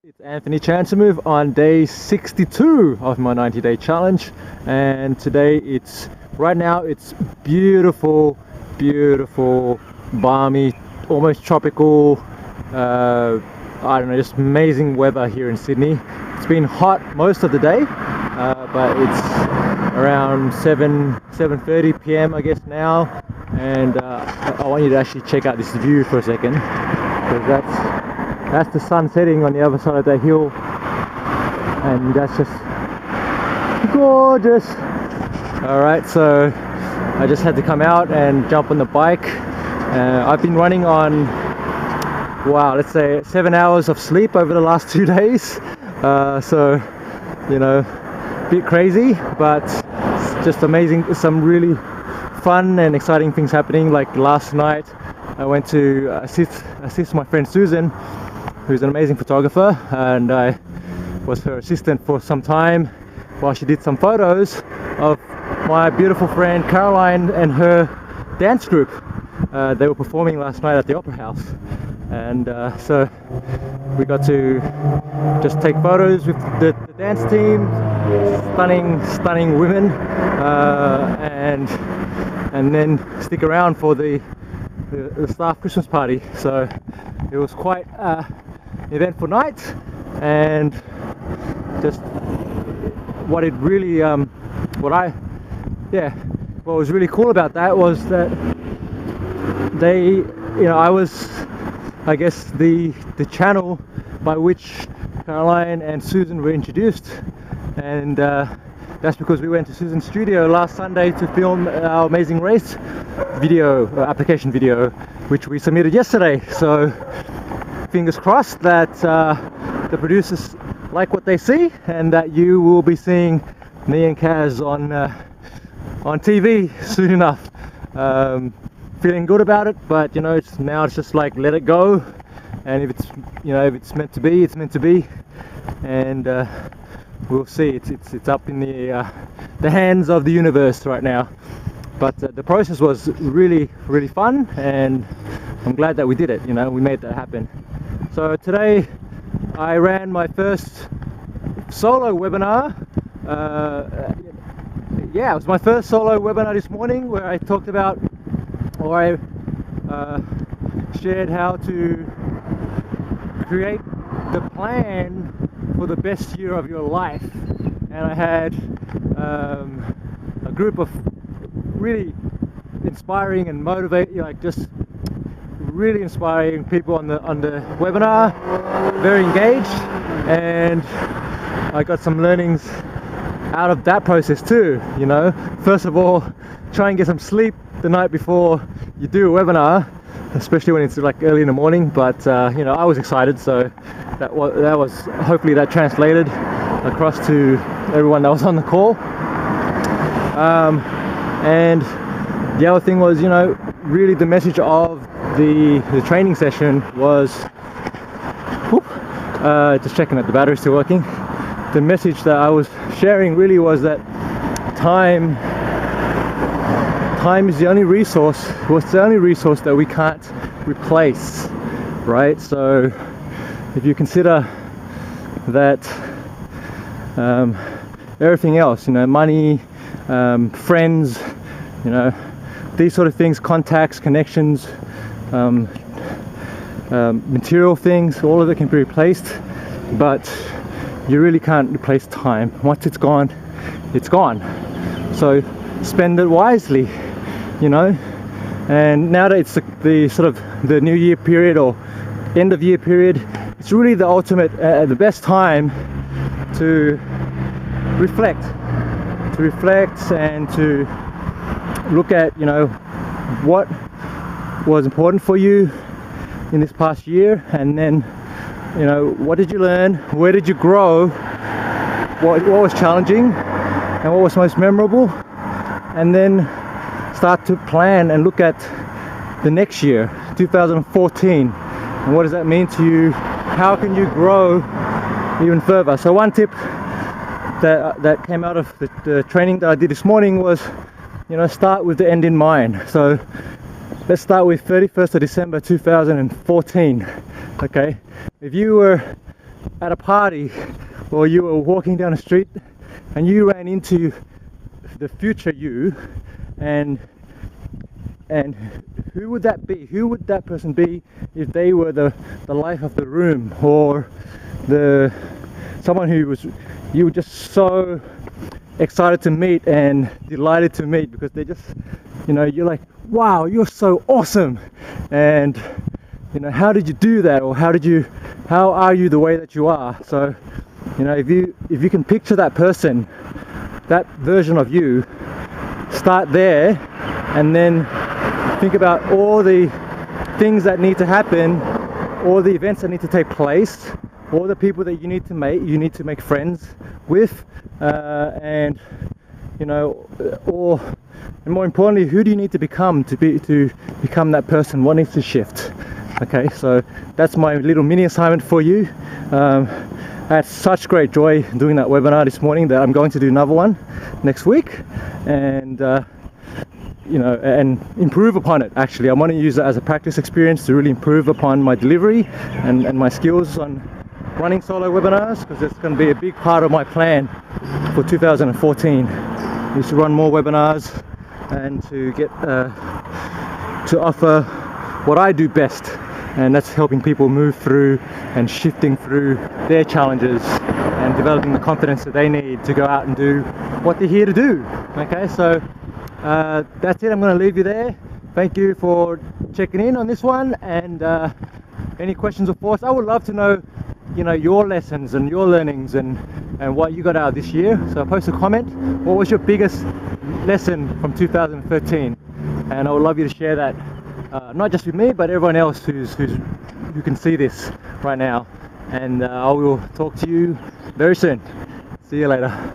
It's Anthony Chansamove on day 62 of my 90-day challenge, and today right now it's beautiful, beautiful, balmy, almost tropical, I don't know, just amazing weather here in Sydney. It's been hot most of the day, but it's around 7:30 p.m. I guess now, and I want you to actually check out this view for a second, because that's the sun setting on the other side of that hill, and that's just gorgeous. Alright, so I just had to come out and jump on the bike. I've been running on, wow, let's say 7 hours of sleep over the last 2 days, so you know, a bit crazy, but it's just amazing. Some really fun and exciting things happening. Like last night I went to assist my friend Susan, who's an amazing photographer, and I was her assistant for some time while she did some photos of my beautiful friend Caroline and her dance group. They were performing last night at the Opera House, and so we got to just take photos with the dance team, stunning women, and then stick around for the staff Christmas party. So it was quite eventful night, and just what was really cool about that was that I was, I guess, the channel by which Caroline and Susan were introduced, and that's because we went to Susan's studio last Sunday to film our Amazing Race video, application video, which we submitted yesterday. So fingers crossed that the producers like what they see, and that you will be seeing me and Kaz on TV soon enough. Feeling good about it, but it's just like, let it go, and if it's meant to be, it's meant to be, and we'll see. It's up in the hands of the universe right now. But the process was really fun, and I'm glad that we did it. We made that happen. So today I ran my first solo webinar. It was my first solo webinar this morning, where I talked about, or I shared how to create the plan for the best year of your life. And I had a group of really inspiring and just really inspiring people on the webinar, very engaged, and I got some learnings out of that process too. First of all, try and get some sleep the night before you do a webinar, especially when it's like early in the morning. But I was excited, so that was hopefully that translated across to everyone that was on the call. And the other thing was, really the message of the training session was, just checking that the battery's still working. The message that I was sharing really was that time is the only resource. It's the only resource that we can't replace, right? So if you consider that everything else, money, friends, these sort of things, contacts, connections, material things, all of it can be replaced, but you really can't replace time. Once it's gone, it's gone. So spend it wisely, and now that it's the sort of the new year period or end of year period, it's really the ultimate, the best time to reflect and to look at what was important for you in this past year, and then what did you learn, where did you grow, what was challenging and what was most memorable, and then start to plan and look at the next year, 2014, and what does that mean to you? How can you grow even further? So one tip that came out of the training that I did this morning was, start with the end in mind. So let's start with 31st of December 2014. Okay, if you were at a party, or you were walking down the street and you ran into the future you, and who would that be? Who would that person be if they were the life of the room, or someone who you were just so excited to meet and delighted to meet, because they just, you're like, wow, you're so awesome, and how did you do that, or how are you the way that you are? So if you can picture that person, that version of you, start there, and then think about all the things that need to happen, all the events that need to take place, all the people that you need to make friends with, and more importantly, who do you need to become to become that person? What needs to shift? Okay, so that's my little mini assignment for you. I had such great joy doing that webinar this morning that I'm going to do another one next week, and and improve upon it. Actually, I want to use that as a practice experience to really improve upon my delivery and my skills on running solo webinars, because it's going to be a big part of my plan for 2014, is to run more webinars and to get to offer what I do best, and that's helping people move through and shifting through their challenges and developing the confidence that they need to go out and do what they're here to do. Okay, so that's it. I'm going to leave you there. Thank you for checking in on this one, and any questions or thoughts, I would love to know your lessons and your learnings and what you got out this year. So post a comment. What was your biggest lesson from 2013? And I would love you to share that, not just with me, but everyone else who can see this right now. And I will talk to you very soon. See you later.